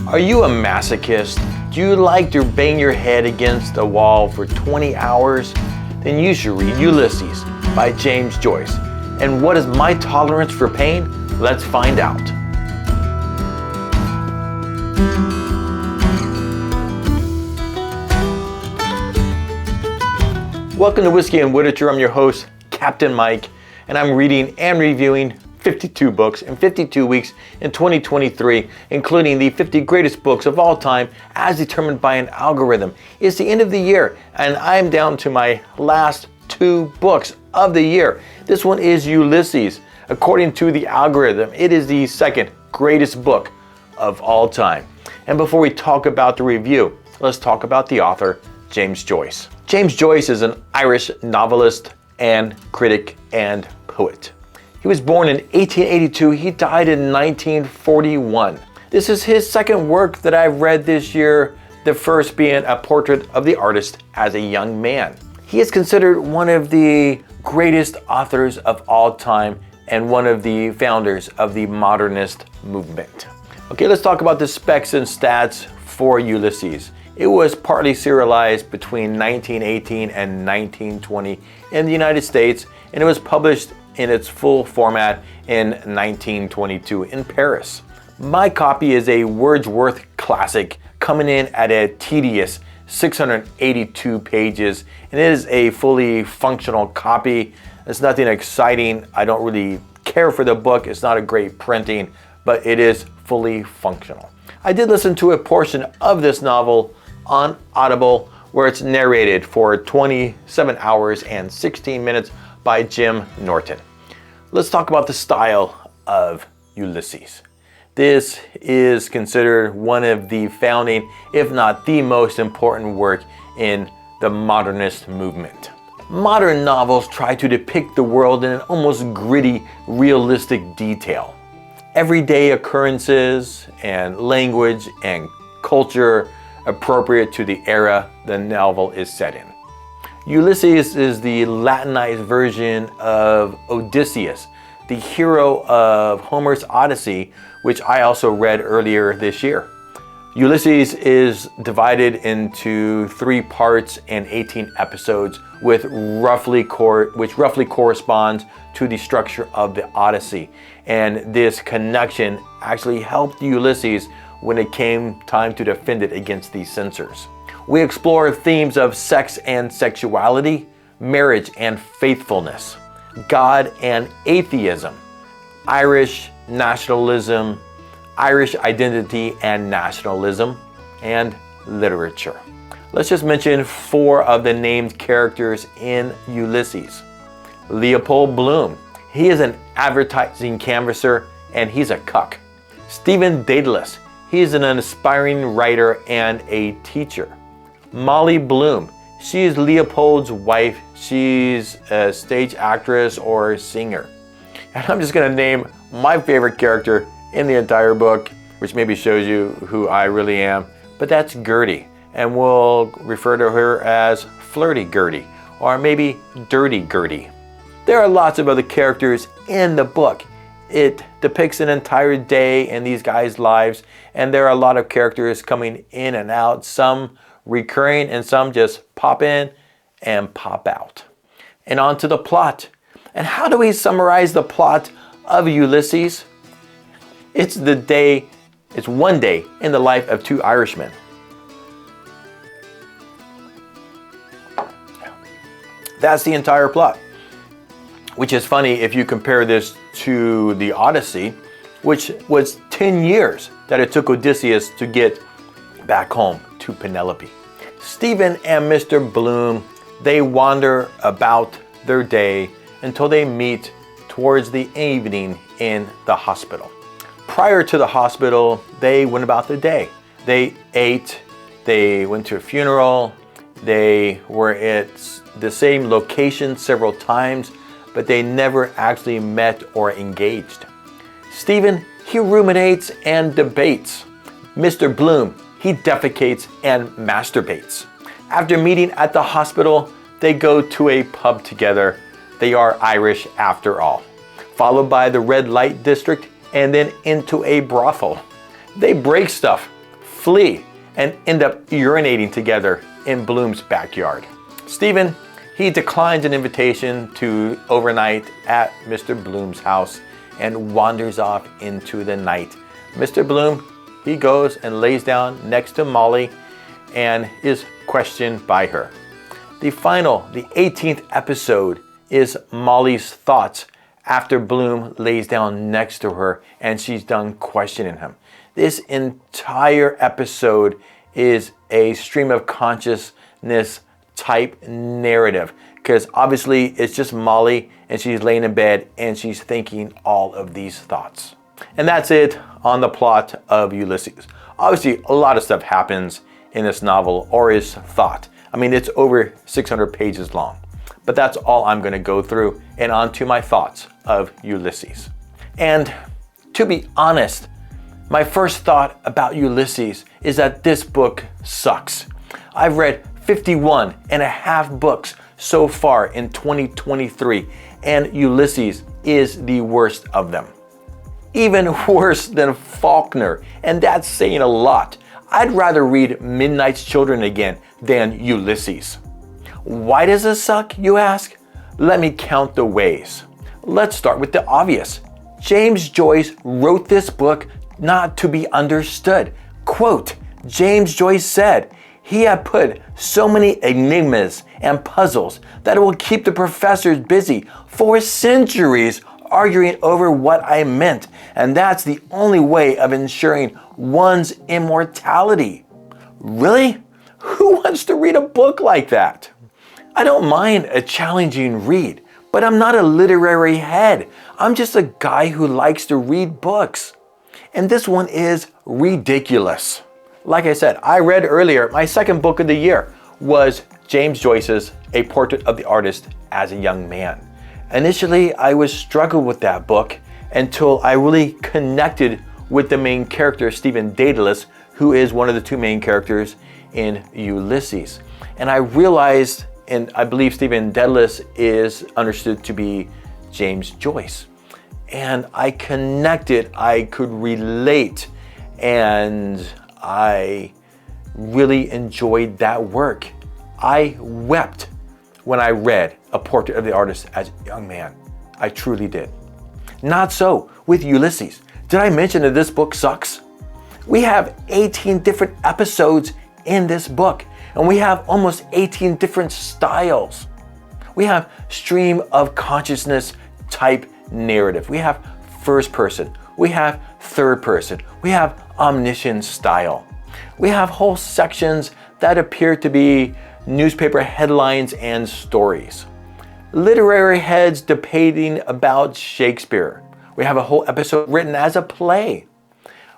Are you a masochist? Do you like to bang your head against a wall for 20 hours? Then you should read Ulysses by James Joyce. And what is my tolerance for pain? Let's find out. Welcome to Whiskey and Literature. I'm your host, Captain Mike, and I'm reading and reviewing 52 books in 52 weeks in 2023, including the 50 greatest books of all time as determined by an algorithm. It's the end of the year, and I'm down to my last 2 books of the year. This one is Ulysses. According to the algorithm, it is the second greatest book of all time. And before we talk about the review, let's talk about the author, James Joyce. James Joyce is an Irish novelist and critic and poet. He was born in 1882. He died in 1941. This is his second work that I've read this year, the first being a portrait of the artist as a young man. He is considered one of the greatest authors of all time and one of the founders of the modernist movement. Okay, let's talk about the specs and stats for Ulysses. It was partly serialized between 1918 and 1920 in the United States, and it was published in its full format in 1922 in Paris. My copy is a Wordsworth classic, coming in at a tedious 682 pages, and it is a fully functional copy. It's nothing exciting. I don't really care for the book. It's not a great printing, but it is fully functional. I did listen to a portion of this novel on Audible, where it's narrated for 27 hours and 16 minutes by Jim Norton. Let's talk about the style of Ulysses. This is considered one of the founding, if not the most important work in the modernist movement. Modern novels try to depict the world in an almost gritty, realistic detail. Everyday occurrences and language and culture appropriate to the era the novel is set in. Ulysses is the Latinized version of Odysseus, the hero of Homer's Odyssey, which I also read earlier this year. Ulysses is divided into 3 parts and 18 episodes, which roughly corresponds to the structure of the Odyssey. And this connection actually helped Ulysses when it came time to defend it against the censors. We explore themes of sex and sexuality, marriage and faithfulness, God and atheism, Irish nationalism, Irish identity and nationalism, and literature. Let's just mention 4 of the named characters in Ulysses. Leopold Bloom. He is an advertising canvasser and he's a cuck. Stephen Dedalus. He is an aspiring writer and a teacher. Molly Bloom. She is Leopold's wife. She's a stage actress or singer. And I'm just gonna name my favorite character in the entire book, which maybe shows you who I really am, but that's Gertie. And we'll refer to her as Flirty Gertie, or maybe Dirty Gertie. There are lots of other characters in the book. It depicts an entire day in these guys' lives, and there are a lot of characters coming in and out, some recurring and some just pop in and pop out. And on to the plot. And how do we summarize the plot of Ulysses? It's one day in the life of 2 Irishmen. That's the entire plot. Which is funny if you compare this to the Odyssey, which was 10 years that it took Odysseus to get back home to Penelope. Stephen and Mr. Bloom, they wander about their day until they meet towards the evening in the hospital. Prior to the hospital, they went about their day. They ate, they went to a funeral, they were at the same location several times, but they never actually met or engaged. Stephen, he ruminates and debates. Mr. Bloom, he defecates and masturbates. After meeting at the hospital, they go to a pub together. They are Irish after all. Followed by the red light district and then into a brothel. They break stuff flee and end up urinating together in Bloom's backyard. Stephen, he declines an invitation to overnight at Mr. Bloom's house and wanders off into the night. Mr. Bloom, he goes and lays down next to Molly and is questioned by her. The 18th episode is Molly's thoughts after Bloom lays down next to her and she's done questioning him. This entire episode is a stream of consciousness type narrative because obviously it's just Molly and she's laying in bed and she's thinking all of these thoughts. And that's it on the plot of Ulysses. Obviously, a lot of stuff happens in this novel or is thought. I mean, it's over 600 pages long. But that's all I'm going to go through and on to my thoughts of Ulysses. And to be honest, my first thought about Ulysses is that this book sucks. I've read 51 and a half books so far in 2023, and Ulysses is the worst of them. Even worse than Faulkner, and that's saying a lot. I'd rather read Midnight's Children again than Ulysses. Why does this suck, you ask? Let me count the ways. Let's start with the obvious. James Joyce wrote this book not to be understood. Quote, James Joyce said, he had put so many enigmas and puzzles that it will keep the professors busy for centuries arguing over what I meant, and that's the only way of ensuring one's immortality. Really? Who wants to read a book like that? I don't mind a challenging read, but I'm not a literary head. I'm just a guy who likes to read books. And this one is ridiculous. Like I said, I read earlier, my second book of the year was James Joyce's A Portrait of the Artist as a Young Man. Initially, I was struggling with that book until I really connected with the main character, Stephen Daedalus, who is one of the two main characters in Ulysses. And I realized, and I believe Stephen Daedalus is understood to be James Joyce. And I connected, I could relate, and I really enjoyed that work. I wept when I read A Portrait of the Artist as a Young Man. I truly did. Not so with Ulysses. Did I mention that this book sucks? We have 18 different episodes in this book, and we have almost 18 different styles. We have stream of consciousness type narrative. We have first person. We have third person. We have omniscient style. We have whole sections that appear to be newspaper headlines and stories. Literary heads debating about Shakespeare. We have a whole episode written as a play.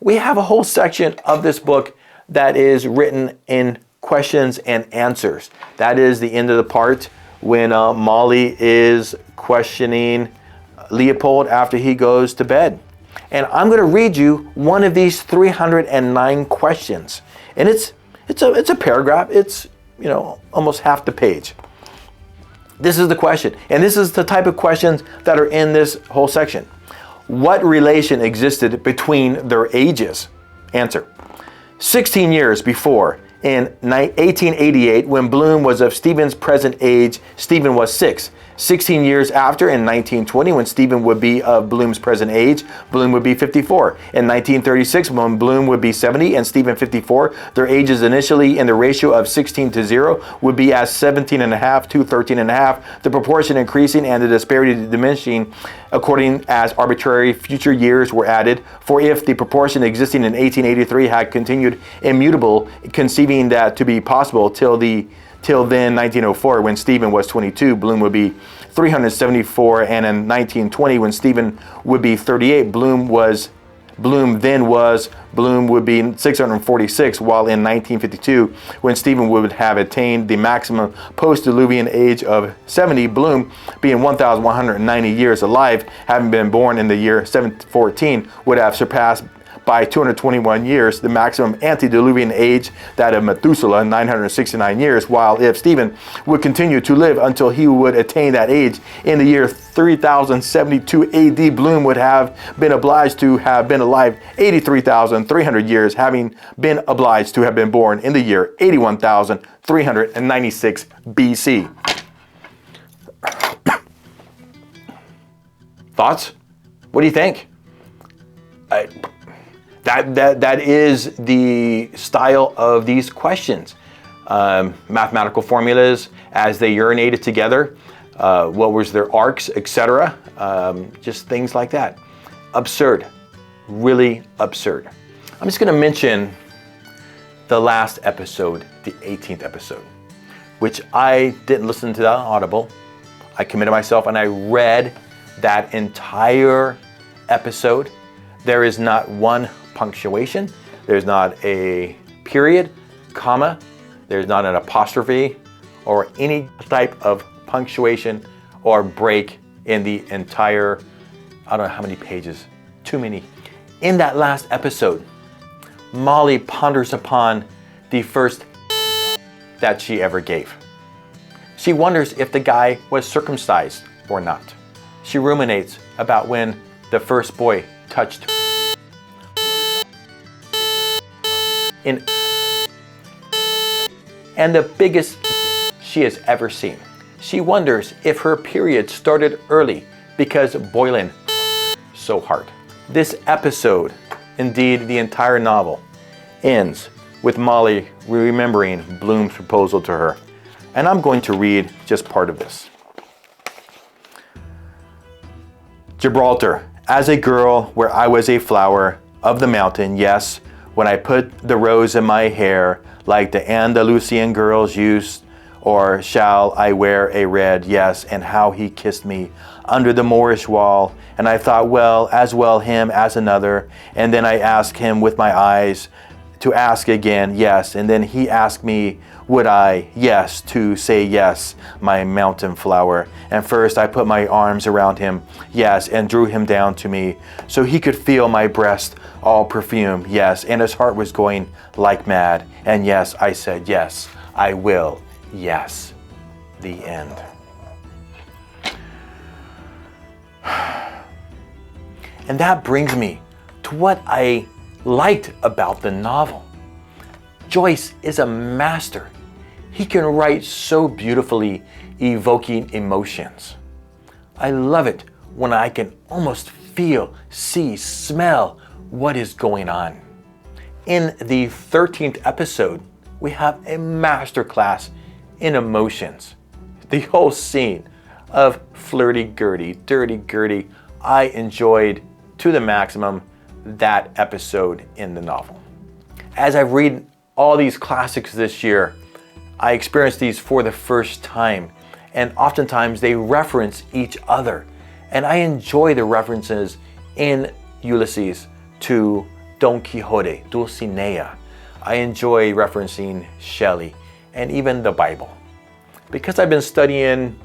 We have a whole section of this book that is written in questions and answers. That is the end of the part when Molly is questioning Leopold after he goes to bed. And I'm going to read you one of these 309 questions. And it's a paragraph. It's, almost half the page. This is the question. And this is the type of questions that are in this whole section. What relation existed between their ages? Answer. 16 years before, in 1888, when Bloom was of Stephen's present age, Stephen was 6. 16 years after, in 1920, when Stephen would be of Bloom's present age, Bloom would be 54. In 1936, when Bloom would be 70 and Stephen 54, their ages initially in the ratio of 16 to 0 would be as 17.5 to 13.5, the proportion increasing and the disparity diminishing according as arbitrary future years were added. For if the proportion existing in 1883 had continued immutable, conceiving that to be possible till then 1904, when Stephen was 22, Bloom would be 374, and in 1920, when Stephen would be 38, Bloom would be 646, while in 1952, when Stephen would have attained the maximum post-Diluvian age of 70, Bloom, being 1,190 years alive, having been born in the year 714, would have surpassed by 221 years, the maximum antediluvian age, that of Methuselah, 969 years, while if Stephen would continue to live until he would attain that age in the year 3072 AD, Bloom would have been obliged to have been alive 83,300 years, having been obliged to have been born in the year 81,396 BC. Thoughts? What do you think? That is the style of these questions. Mathematical formulas as they urinated together. What was their arcs, etc. Just things like that. Absurd. Really absurd. I'm just going to mention the last episode, the 18th episode, which I didn't listen to that on Audible. I committed myself and I read that entire episode. There is not one punctuation. There's not a period, comma. There's not an apostrophe or any type of punctuation or break in the entire, I don't know how many pages, too many. In that last episode, Molly ponders upon the first that she ever gave. She wonders if the guy was circumcised or not. She ruminates about when the first boy touched her. And the biggest she has ever seen. She wonders if her period started early because boiling so hard. This episode, indeed the entire novel, ends with Molly remembering Bloom's proposal to her. And I'm going to read just part of this. Gibraltar, as a girl where I was a flower of the mountain, yes, when I put the rose in my hair like the Andalusian girls used, or shall I wear a red, yes, and how he kissed me under the Moorish wall, and I thought, well him as another, and then I asked him with my eyes to ask again, yes, and then he asked me, would I, yes, to say yes, my mountain flower. And first I put my arms around him, yes, and drew him down to me, so he could feel my breast all perfume, yes, and his heart was going like mad. And yes, I said, yes, I will, yes. The end. And that brings me to what I liked about the novel. Joyce is a master. He can write so beautifully, evoking emotions. I love it when I can almost feel, see, smell what is going on. In the 13th episode, we have a masterclass in emotions. The whole scene of flirty Gertie, dirty Gertie, I enjoyed to the maximum that episode in the novel. As I read all these classics this year, I experienced these for the first time, and oftentimes they reference each other. And I enjoy the references in Ulysses to Don Quixote, Dulcinea. I enjoy referencing Shelley and even the Bible. Because I've been studying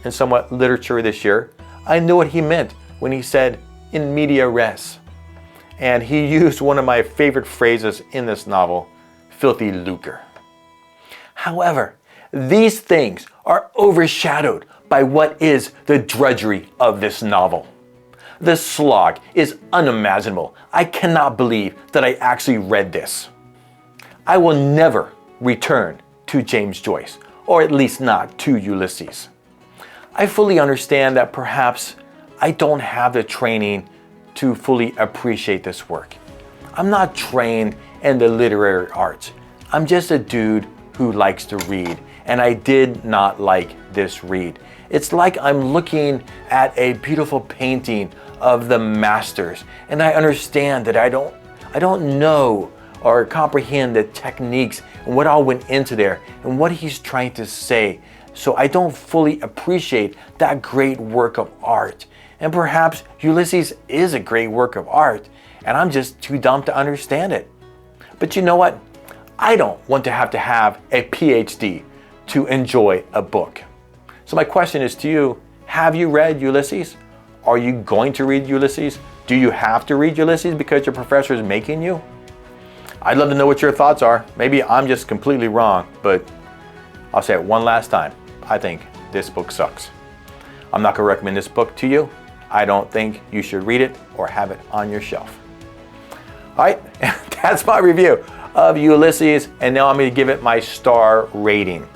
in somewhat literature this year, I know what he meant when he said, in media res. And he used one of my favorite phrases in this novel, filthy lucre. However, these things are overshadowed by what is the drudgery of this novel. The slog is unimaginable. I cannot believe that I actually read this. I will never return to James Joyce, or at least not to Ulysses. I fully understand that perhaps I don't have the training to fully appreciate this work. I'm not trained in the literary arts. I'm just a dude who likes to read, and I did not like this read. It's like I'm looking at a beautiful painting of the masters, and I understand that I don't know or comprehend the techniques and what all went into there and what he's trying to say. So I don't fully appreciate that great work of art. And perhaps Ulysses is a great work of art, and I'm just too dumb to understand it. But you know what? I don't want to have a PhD to enjoy a book. So my question is to you, have you read Ulysses? Are you going to read Ulysses? Do you have to read Ulysses because your professor is making you? I'd love to know what your thoughts are. Maybe I'm just completely wrong, but I'll say it one last time. I think this book sucks. I'm not going to recommend this book to you. I don't think you should read it or have it on your shelf. All right, that's my review of Ulysses, and now I'm going to give it my star rating.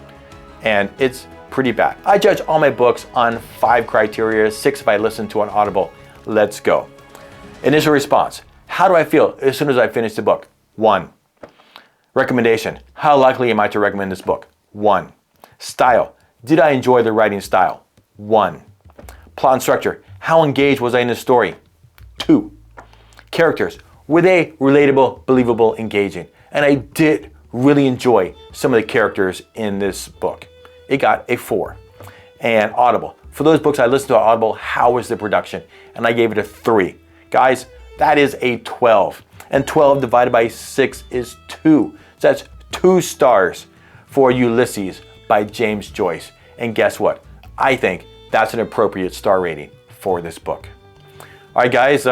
And it's pretty bad. I judge all my books on 5 criteria, 6 if I listen to an Audible. Let's go. Initial response. How do I feel as soon as I finish the book? 1. Recommendation. How likely am I to recommend this book? 1. Style. Did I enjoy the writing style? 1. Plot and structure. How engaged was I in the story? 2. Characters. Were they relatable, believable, engaging? And I did really enjoy some of the characters in this book. It got a 4. And Audible. For those books I listened to on Audible, how was the production? And I gave it a 3. Guys, that is a 12. And 12 divided by 6 is 2. So that's 2 stars for Ulysses by James Joyce. And guess what? I think that's an appropriate star rating for this book. All right, guys,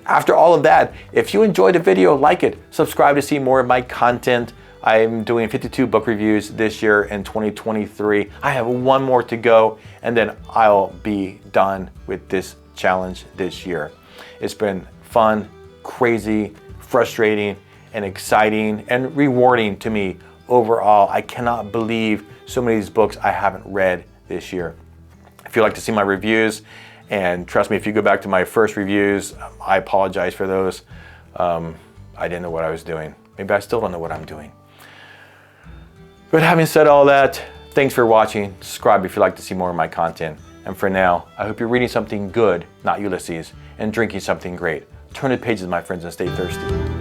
after all of that, if you enjoyed the video, like it, subscribe to see more of my content. I'm doing 52 book reviews this year in 2023. I have 1 more to go, and then I'll be done with this challenge this year. It's been fun, crazy, frustrating, and exciting, and rewarding to me overall. I cannot believe so many of these books I haven't read this year. If you'd like to see my reviews, and trust me, if you go back to my first reviews, I apologize for those. I didn't know what I was doing. Maybe I still don't know what I'm doing. But having said all that, thanks for watching. Subscribe if you'd like to see more of my content. And for now, I hope you're reading something good, not Ulysses, and drinking something great. Turn the pages, my friends, and stay thirsty.